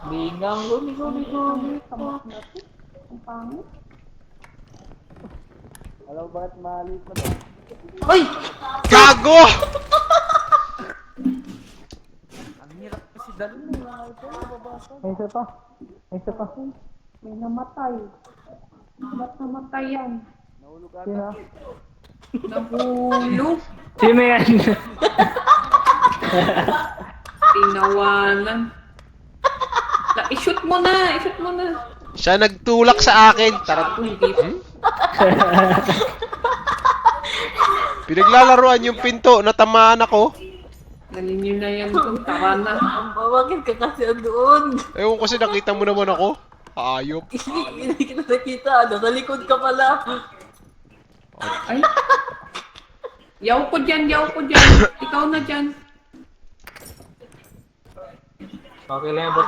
Bingang, guli. Tamak na to. Ang pangit. Alam mo bakit malit mo doon? Ay! Gago! Ang hirap kasi dalhin mo. May isa pa. May isa pa. May namatay. Ba't namatay yan? Nahulog ata. Nahulog. Sino yan? Tinawanan. I-shoot mo na. I-shoot mo na. Siya nagtulak sa akin. Tara. Hindi pa. Pinaglalaruan yung pinto. Natamaan ako. Dalhin nyo na yan kung tara na. Bakit ka kasi doon? Ewan ko kasi nakita mo naman ako. Hayop. Hindi kita nakita. Nasa likod ka pala. Ay. Yaw ko dyan, yaw ko dyan. Ikaw na dyan. Okay lang yan, boss.